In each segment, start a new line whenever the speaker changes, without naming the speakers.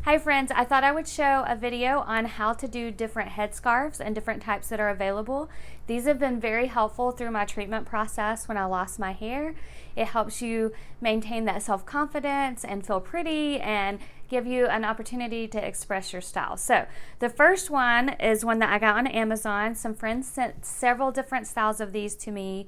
Hi friends, I thought I would show a video on how to do different headscarves and different types that are available. These have been very helpful through my treatment process when I lost my hair. It helps you maintain that self-confidence and feel pretty and give you an opportunity to express your style. So the first one is one that I got on Amazon. Some friends sent several different styles of these to me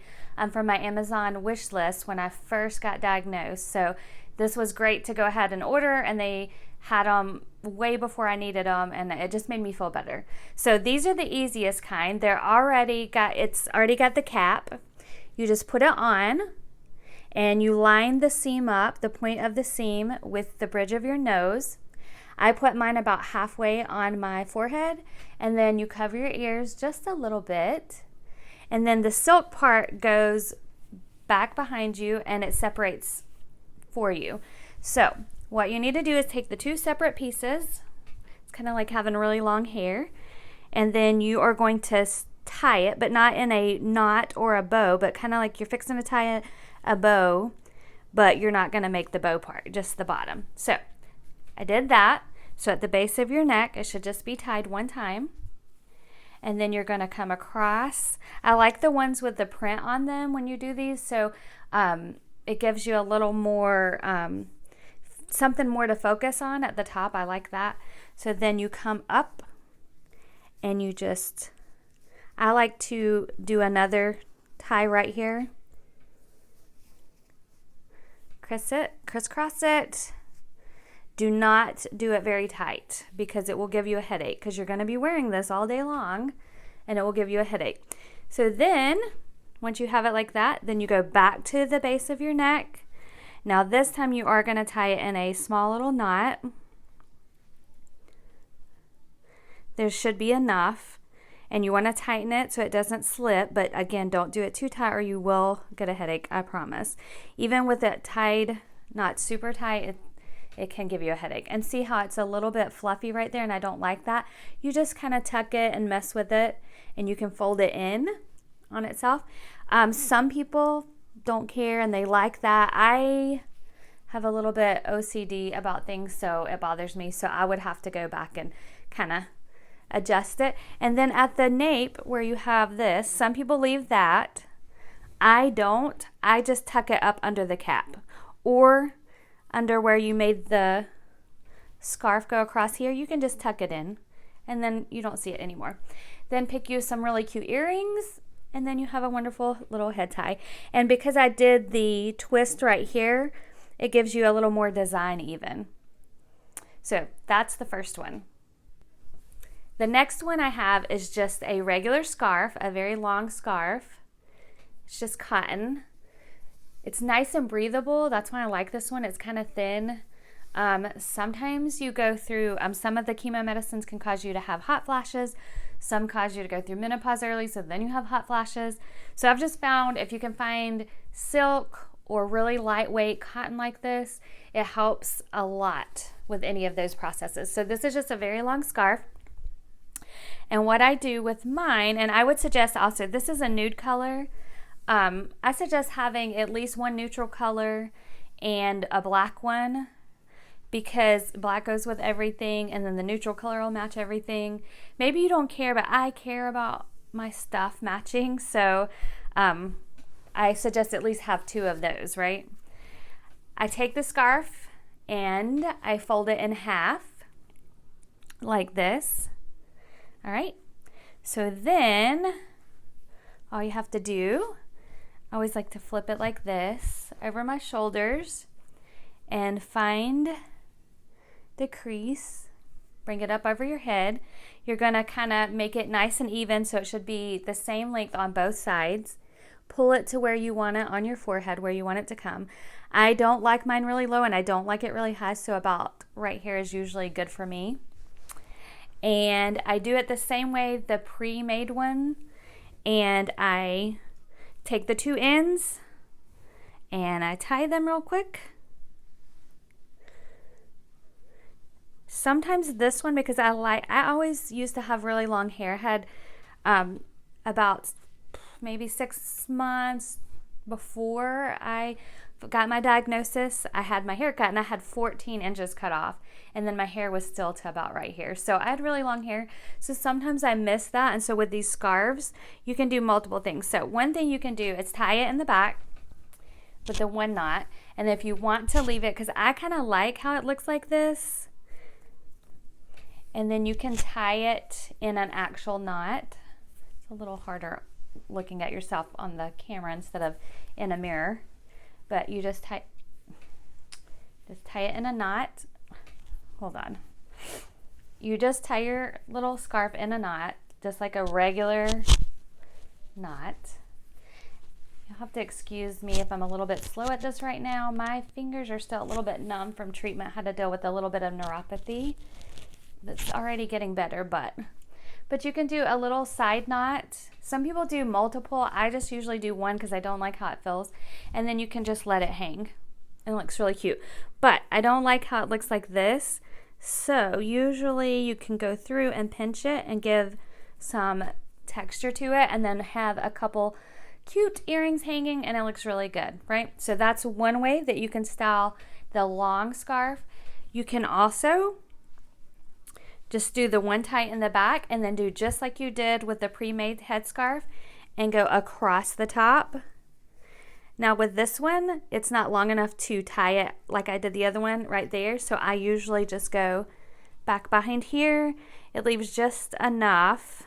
from my Amazon wish list when I first got diagnosed. So this was great to go ahead and order, and they had them way before I needed them, and it just made me feel better. So these are the easiest kind. It's already got the cap. You just put it on and you line the seam up, the point of the seam, with the bridge of your nose. I put mine about halfway on my forehead, and then you cover your ears just a little bit, and then the silk part goes back behind you and it separates for you. So what you need to do is take the two separate pieces. It's kind of like having really long hair, and then you are going to tie it, but not in a knot or a bow, but kind of like you're fixing to tie a bow, but you're not going to make the bow part, just the bottom. So I did that. So at the base of your neck, it should just be tied one time, and then you're going to come across. I like the ones with the print on them when you do these, so it gives you a little more something more to focus on at the top. I like that. So then you come up and you just, I like to do another tie right here. Crisscross it. Do not do it very tight because it will give you a headache, because you're going to be wearing this all day long and it will give you a headache. So then once you have it like that, then you go back to the base of your neck. Now this time you are going to tie it in a small little knot. There should be enough, and you want to tighten it so it doesn't slip, but again, don't do it too tight or you will get a headache, I promise. Even with it tied, not super tight, it can give you a headache. And see how it's a little bit fluffy right there, and I don't like that. You just kind of tuck it and mess with it, and you can fold it in on itself. Some people don't care and they like that. I have a little bit OCD about things, so it bothers me, so I would have to go back and kind of adjust it. And then at the nape where you have this, some people leave that. I don't. I just tuck it up under the cap, or under where you made the scarf go across here. You can just tuck it in and then you don't see it anymore. Then pick you some really cute earrings, and then you have a wonderful little head tie. And because I did the twist right here, it gives you a little more design even. So that's the first one. The next one I have is just a regular scarf, a very long scarf. It's just cotton. It's nice and breathable. That's why I like this one. It's kind of thin. Sometimes you go through, some of the chemo medicines can cause you to have hot flashes. Some cause you to go through menopause early, so then you have hot flashes. So I've just found if you can find silk or really lightweight cotton like this, it helps a lot with any of those processes. So this is just a very long scarf. And what I do with mine, and I would suggest also, this is a nude color. I suggest having at least one neutral color and a black one, because black goes with everything, and then the neutral color will match everything. Maybe you don't care, but I care about my stuff matching, so I suggest at least have two of those, right? I take the scarf and I fold it in half like this. All right, so then all you have to do, I always like to flip it like this over my shoulders and find the crease, bring it up over your head. You're gonna kind of make it nice and even, so it should be the same length on both sides. Pull it to where you want it on your forehead, where you want it to come. I don't like mine really low and I don't like it really high, so about right here is usually good for me. And I do it the same way the pre-made one, and I take the two ends and I tie them real quick. Sometimes this one, because I always used to have really long hair. I had about maybe 6 months before I got my diagnosis, I had my hair cut and I had 14 inches cut off. And then my hair was still to about right here. So I had really long hair. So sometimes I miss that. And so with these scarves, you can do multiple things. So one thing you can do is tie it in the back with the one knot. And if you want to leave it, because I kind of like how it looks like this. And then you can tie it in an actual knot. It's a little harder looking at yourself on the camera instead of in a mirror. But you just tie it in a knot. Hold on. You just tie your little scarf in a knot, just like a regular knot. You'll have to excuse me if I'm a little bit slow at this right now. My fingers are still a little bit numb from treatment. Had to deal with a little bit of neuropathy. That's already getting better, but you can do a little side knot. Some people do multiple. I just usually do one because I don't like how it feels. And then you can just let it hang. And it looks really cute. But I don't like how it looks like this. So usually you can go through and pinch it and give some texture to it and then have a couple cute earrings hanging and it looks really good, right? So that's one way that you can style the long scarf. You can also just do the one tie in the back and then do just like you did with the pre-made headscarf and go across the top. Now with this one, it's not long enough to tie it like I did the other one right there. So I usually just go back behind here. It leaves just enough,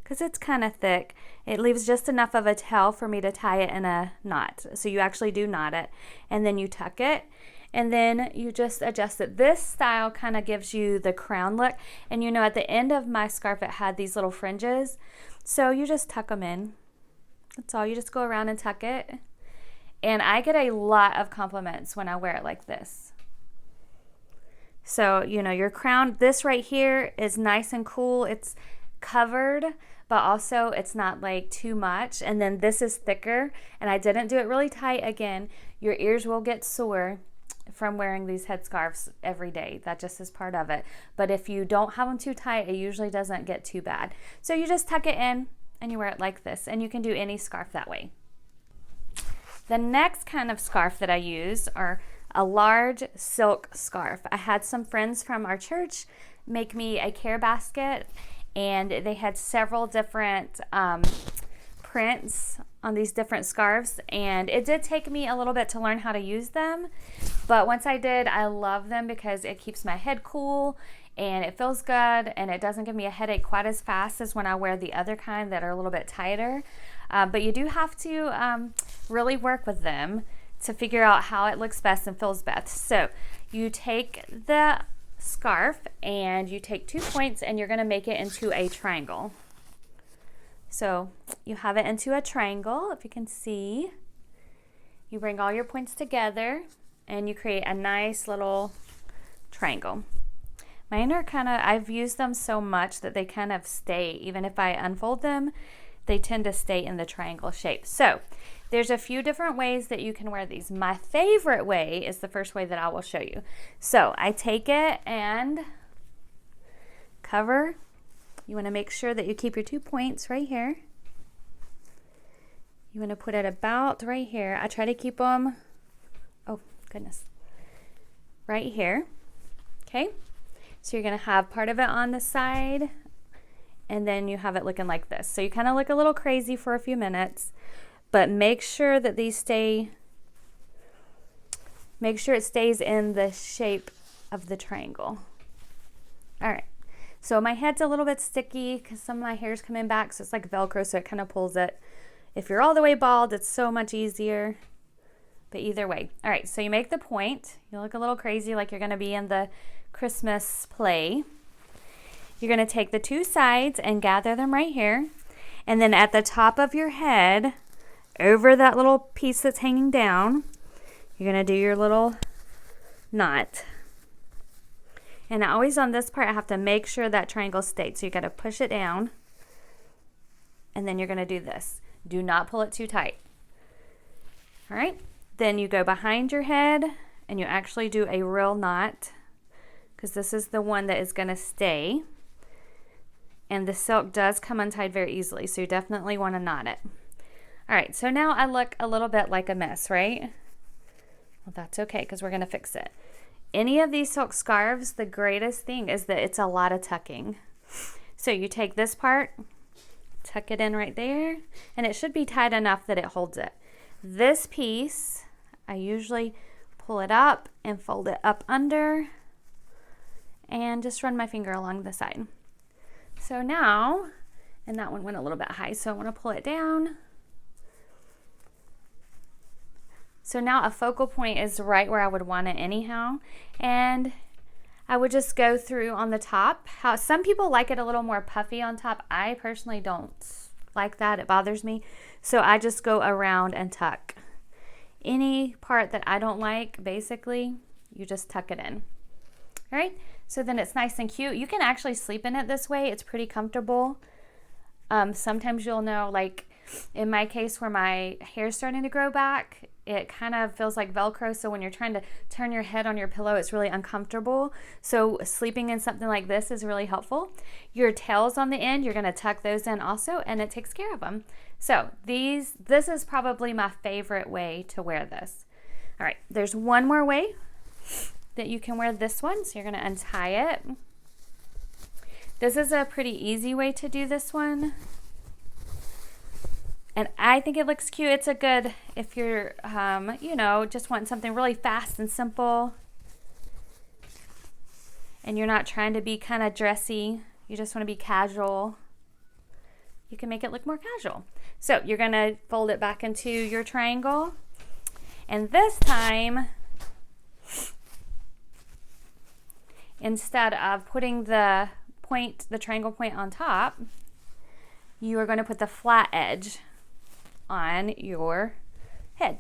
because it's kind of thick, it leaves just enough of a tail for me to tie it in a knot. So you actually do knot it and then you tuck it. And then you just adjust it. This style kind of gives you the crown look. And you know, at the end of my scarf, it had these little fringes. So you just tuck them in. That's all. You just go around and tuck it. And I get a lot of compliments when I wear it like this. So, you know, your crown, this right here is nice and cool. It's covered, but also it's not like too much. And then this is thicker. And I didn't do it really tight again. Your ears will get sore from wearing these headscarves every day. That just is part of it. But if you don't have them too tight, it usually doesn't get too bad. So you just tuck it in and you wear it like this. And you can do any scarf that way. The next kind of scarf that I use are a large silk scarf. I had some friends from our church make me a care basket, and they had several different prints on these different scarves, and it did take me a little bit to learn how to use them, but once I did, I love them because it keeps my head cool and it feels good, and it doesn't give me a headache quite as fast as when I wear the other kind that are a little bit tighter. But you do have to really work with them to figure out how it looks best and feels best. So you take the scarf and you take 2 points and you're going to make it into a triangle. So you have it into a triangle, if you can see. You bring all your points together and you create a nice little triangle. Mine are I've used them so much that they kind of stay. Even if I unfold them, they tend to stay in the triangle shape. So there's a few different ways that you can wear these. My favorite way is the first way that I will show you. So I take it and cover. You want to make sure that you keep your 2 points right here. You want to put it about right here. I try to keep them, oh goodness, right here. Okay, so you're going to have part of it on the side, and then you have it looking like this. So you kind of look a little crazy for a few minutes, but make sure that these stay, make sure it stays in the shape of the triangle. All right, so my head's a little bit sticky because some of my hair's coming back, so it's like Velcro, so it kind of pulls it. If you're all the way bald, it's so much easier, but either way. All right, so you make the point. You look a little crazy like you're gonna be in the Christmas play. You're going to take the 2 sides and gather them right here. And then at the top of your head, over that little piece that's hanging down, you're going to do your little knot. And always on this part, I have to make sure that triangle stays. So you got to push it down. And then you're going to do this. Do not pull it too tight. All right. Then you go behind your head and you actually do a real knot, because this is the one that is going to stay. And the silk does come untied very easily, so you definitely want to knot it. All right, so now I look a little bit like a mess, right? Well, that's okay because we're going to fix it. Any of these silk scarves, the greatest thing is that it's a lot of tucking. So you take this part, tuck it in right there, and it should be tight enough that it holds it. This piece, I usually pull it up and fold it up under and just run my finger along the side. So now, and that one went a little bit high, so I want to pull it down. So now a focal point is right where I would want it anyhow. And I would just go through on the top. How some people like it a little more puffy on top. I personally don't like that. It bothers me. So I just go around and tuck. Any part that I don't like, basically, you just tuck it in. All right, so then it's nice and cute. You can actually sleep in it this way. It's pretty comfortable. Sometimes you'll know, like in my case where my hair's starting to grow back, it kind of feels like Velcro. So when you're trying to turn your head on your pillow, it's really uncomfortable. So sleeping in something like this is really helpful. Your tails on the end, you're going to tuck those in also, and it takes care of them. So this is probably my favorite way to wear this. All right, there's one more way that you can wear this one. So you're going to untie it. This is a pretty easy way to do this one. And I think it looks cute. It's a good, if you're, you know, just want something really fast and simple. And you're not trying to be kind of dressy. You just want to be casual. You can make it look more casual. So you're going to fold it back into your triangle. And this time, instead of putting the triangle point on top, you are going to put the flat edge on your head.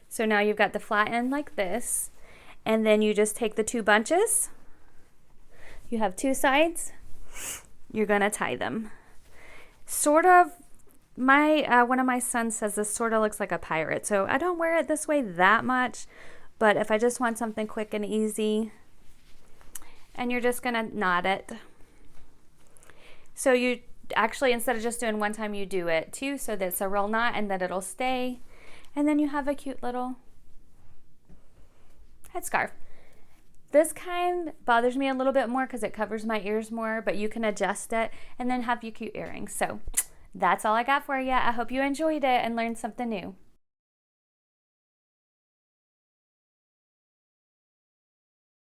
So now you've got the flat end like this, and then you just take the two bunches. You have two sides. You're going to tie them. Sort of, one of my sons says this sort of looks like a pirate, so I don't wear it this way that much, but if I just want something quick and easy, and you're just going to knot it. So you actually, instead of just doing one time, you do it two, so that it's a real knot and that it'll stay. And then you have a cute little headscarf. This kind bothers me a little bit more because it covers my ears more, but you can adjust it and then have your cute earrings. So that's all I got for you. I hope you enjoyed it and learned something new.